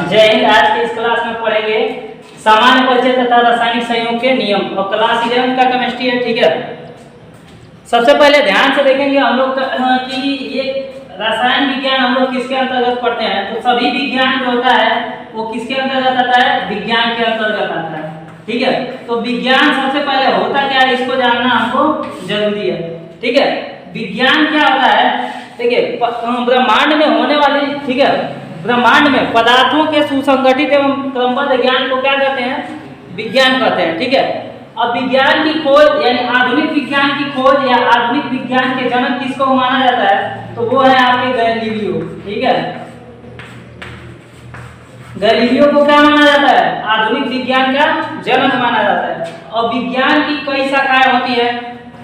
जय हिंद। आज के इस क्लास में पढ़ेंगे सामान्य परिचय तथा रासायनिक संयोग के नियम और क्लास 11 का केमिस्ट्री है। ठीक है, सबसे पहले ध्यान से देखेंगे हम लोग कि ये रसायन विज्ञान हम लोग किसके अंतर्गत पढ़ते हैं। तो सभी विज्ञान जो होता है वो किसके अंतर्गत आता है, विज्ञान के अंतर्गत आता है। ठीक है, तो विज्ञान सबसे पहले होता क्या है इसको जानना हमको जरूरी है। ठीक है, विज्ञान क्या होता है, देखिए ब्रह्मांड में होने वाली, ठीक है, ब्रह्मांड में पदार्थों के सुसंगठित एवं क्रमबद्ध ज्ञान को क्या कहते हैं, विज्ञान कहते हैं। ठीक है, अब विज्ञान की खोज यानी आधुनिक विज्ञान की खोज या आधुनिक विज्ञान के जनक किसको माना जाता है, तो वो है आपके गैलीलियो। ठीक है, गैलीलियो को क्या माना जाता है, आधुनिक विज्ञान का जनक माना जाता है। और विज्ञान की कई शाखाएं होती है।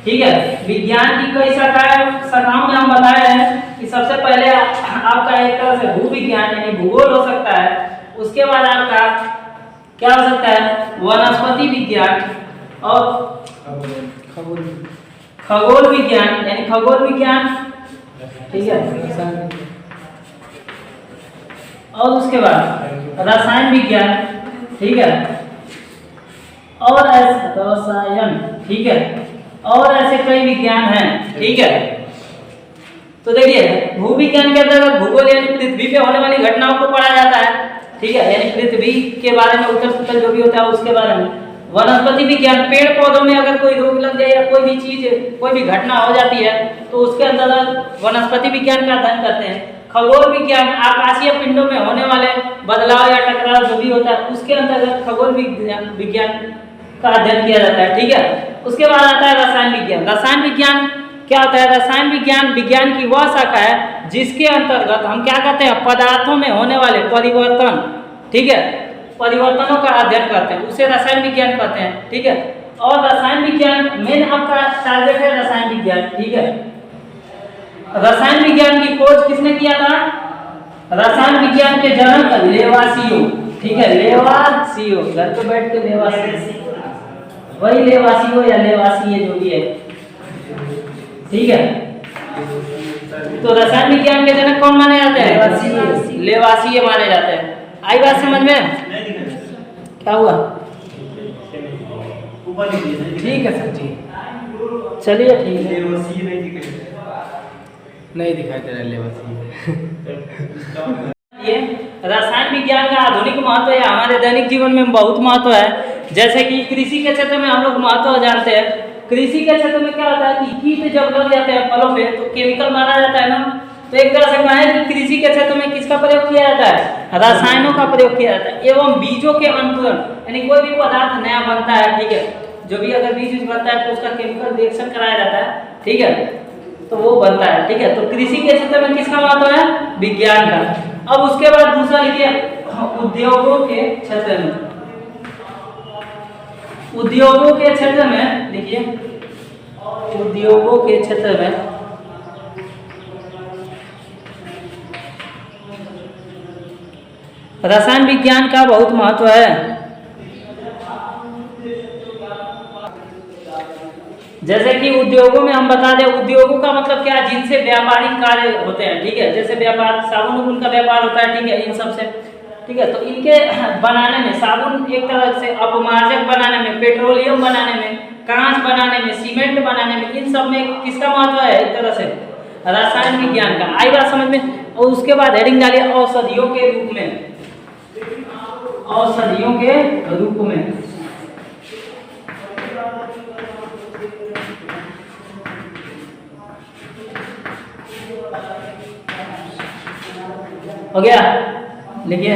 ठीक है, विज्ञान की कई शाखाओं में हम बताए हैं कि सबसे पहले आपका एक तरह से भूविज्ञान यानी भूगोल हो सकता है। उसके बाद आपका क्या हो सकता है, वनस्पति विज्ञान और खगोल विज्ञान यानी खगोल विज्ञान। ठीक है, और उसके बाद रसायन विज्ञान। ठीक है, और ऐसे रसायन, ठीक है, और ऐसे कई विज्ञान हैं। ठीक है, तो देखिए भूविज्ञान के अंतर्गत भूगोल यानी पृथ्वी पे होने वाली घटनाओं को पढ़ा जाता है। ठीक है, यानी पृथ्वी के बारे में उथल पुथल जो भी होता है उसके बारे में। वनस्पति विज्ञान, पेड़ पौधों में अगर कोई रोग लग जाए या कोई भी चीज कोई भी घटना हो जाती है तो उसके अंतर्गत वनस्पति विज्ञान का अध्ययन करते हैं। खगोल विज्ञान, आकाशीय पिंडों में होने वाले बदलाव या टकराव जो भी होता है उसके अंतर्गत खगोल विज्ञान का अध्ययन किया जाता है। ठीक है, उसके बाद आता है रसायन विज्ञान। रसायन विज्ञान क्या होता है, रसायन विज्ञान विज्ञान की वह शाखा है जिसके अंतर्गत हम क्या कहते हैं, पदार्थों में होने वाले परिवर्तन, ठीक है, परिवर्तनों का अध्ययन करते हैं, उसे रसायन विज्ञान कहते हैं। ठीक है, और रसायन विज्ञान मेन आपका टारगेट है रसायन विज्ञान। ठीक है, रसायन विज्ञान की खोज किसने किया था, रसायन विज्ञान के जनक लेवासियो। ठीक है, लेवासियो, घर पे बैठ के लेवासियो, वही लेवासियो या लेवासिये जो भी है। ठीक है, तो रसायन विज्ञान के जनक कौन माने जाते हैं, लेवासिये माने जाते हैं। आई बात समझ में, क्या हुआ, ठीक है सर, ठीक, चलिए ठीक है, नहीं दिखाई दे रहा लेवासी। ये रसायन विज्ञान का आधुनिक महत्व या हमारे दैनिक जीवन में बहुत महत्व है। जैसे कि कृषि के क्षेत्र में हम लोग महत्व जानते हैं। कृषि के क्षेत्र में क्या होता है कि कीट जब लग जाते हैं फलों पे तो केमिकल मारा जाता है ना, तो एक तरह से कहना है कि कृषि के क्षेत्र में किसका प्रयोग किया जाता है, रसायनों का प्रयोग किया जाता है। एवं बीजों के अंकुरण यानी कोई भी पदार्थ नया बनता है, ठीक है, जो भी अगर बीज बनता है तो उसका केमिकल रिएक्शन कराया जाता है। ठीक है, तो वो बनता है। ठीक है, तो कृषि के क्षेत्र में किसका महत्व है, विज्ञान का। अब उसके बाद दूसरा लिखिए उद्योगों के क्षेत्र में। उद्योगों के क्षेत्र में लिखिए, उद्योगों के क्षेत्र में रसायन विज्ञान का बहुत महत्व है। जैसे कि उद्योगों में हम बता दें, उद्योगों का मतलब क्या है, जिनसे व्यापारिक कार्य होते हैं। ठीक है, जैसे व्यापार, साबुन का व्यापार होता है। ठीक है, इन सब से, ठीक है, तो इनके बनाने में, साबुन एक तरह से अपमार्जक बनाने में, पेट्रोलियम बनाने में, कांच बनाने में, सीमेंट बनाने में, इन सब में किसका महत्व है, एक तरह से रसायन विज्ञान का। आई बात समझ में। और उसके बाद हेडिंग डालिए औषधियों के रूप में, औषधियों के रूप में। हो गया, लिखिए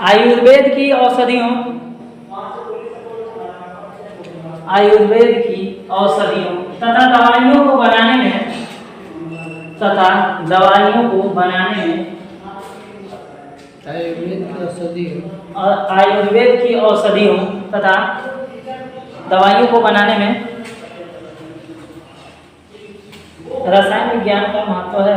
आयुर्वेद की औषधियों, आयुर्वेद की औषधियों तथा दवाइयों को बनाने में, तथा दवाइयों को बनाने में, आयुर्वेद की औषधियों और आयुर्वेद की औषधियों तथा दवाइयों को बनाने में रसायन विज्ञान का महत्व है।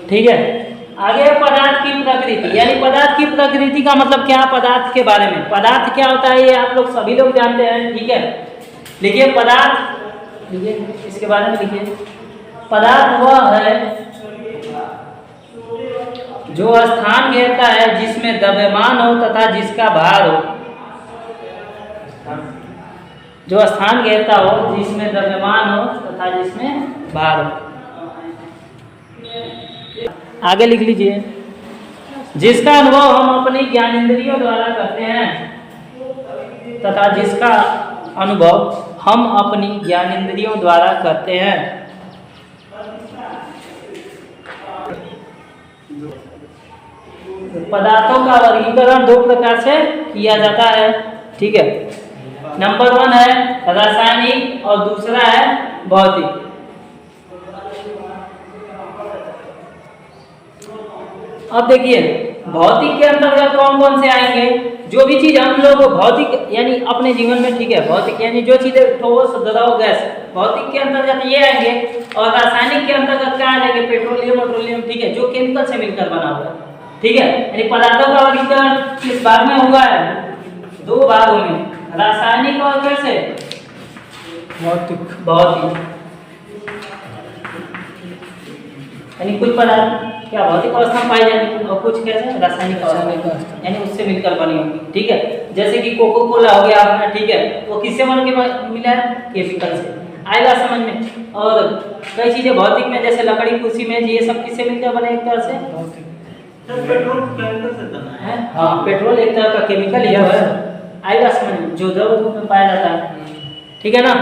ठीक है, आगे है पदार्थ की प्रकृति, यानी पदार्थ की प्रकृति का मतलब क्या, पदार्थ के बारे में। पदार्थ क्या होता है ये आप लोग सभी लोग जानते हैं, ठीक है। लिखिए पदार्थ, लिखिए इसके बारे में लिखिए। पदार्थ वह है जो स्थान घेरता है जिसमें द्रव्यमान हो तथा जिसका भार हो। जो स्थान घेरता हो जिसमें द्रव्यमान हो तथा जिसमें भार हो। आगे लिख लीजिए, जिसका अनुभव हम अपनी ज्ञानेंद्रियों द्वारा करते हैं तथा जिसका अनुभव हम अपनी ज्ञानेंद्रियों द्वारा करते हैं। पदार्थों का वर्गीकरण दो प्रकार से किया जाता है, ठीक है। नंबर 1 है रासायनिक और दूसरा है भौतिक। अब देखिए भौतिक के अंतर्गत कौन कौन से आएंगे। जो भी चीज हम लोग भौतिक यानी अपने जीवन में, ठीक है, भौतिक यानी जो चीजें ठोस द्रव गैस, भौतिक के अंतर्गत ये आएंगे। और रासायनिक के अंतर्गत क्या आ जाएंगे, पेट्रोलियम, ठीक है, जो केमिकल से मिलकर बना हुआ है, ठीक है। यानी पदार्थों का वर्गीकरण किस भाग में हुआ है, 2 भागों में, रासायनिक और कैसे भौतिक। यानी कुछ पदार्थ क्या भौतिक अवस्था में पाई जाएगी और कुछ कैसे रासायनिक अवस्था, यानी उससे मिलकर बनी होगी, ठीक है। जैसे कि कोको कोला हो गया अपना, ठीक है, वो किससे बन के मिला है, केमिकल से, आएगा समझ में। और कई चीजें भौतिक में जैसे लकड़ी, कुर्सी, मेज, ये सब किससे मिलकर बने, एक तरह से पेट्रोल केमिकल से बना है। हाँ, पेट्रोल एक तरह का केमिकल ही है, आएगा समझ में, जो द्रव रूप में पाया जाता है, ठीक है ना।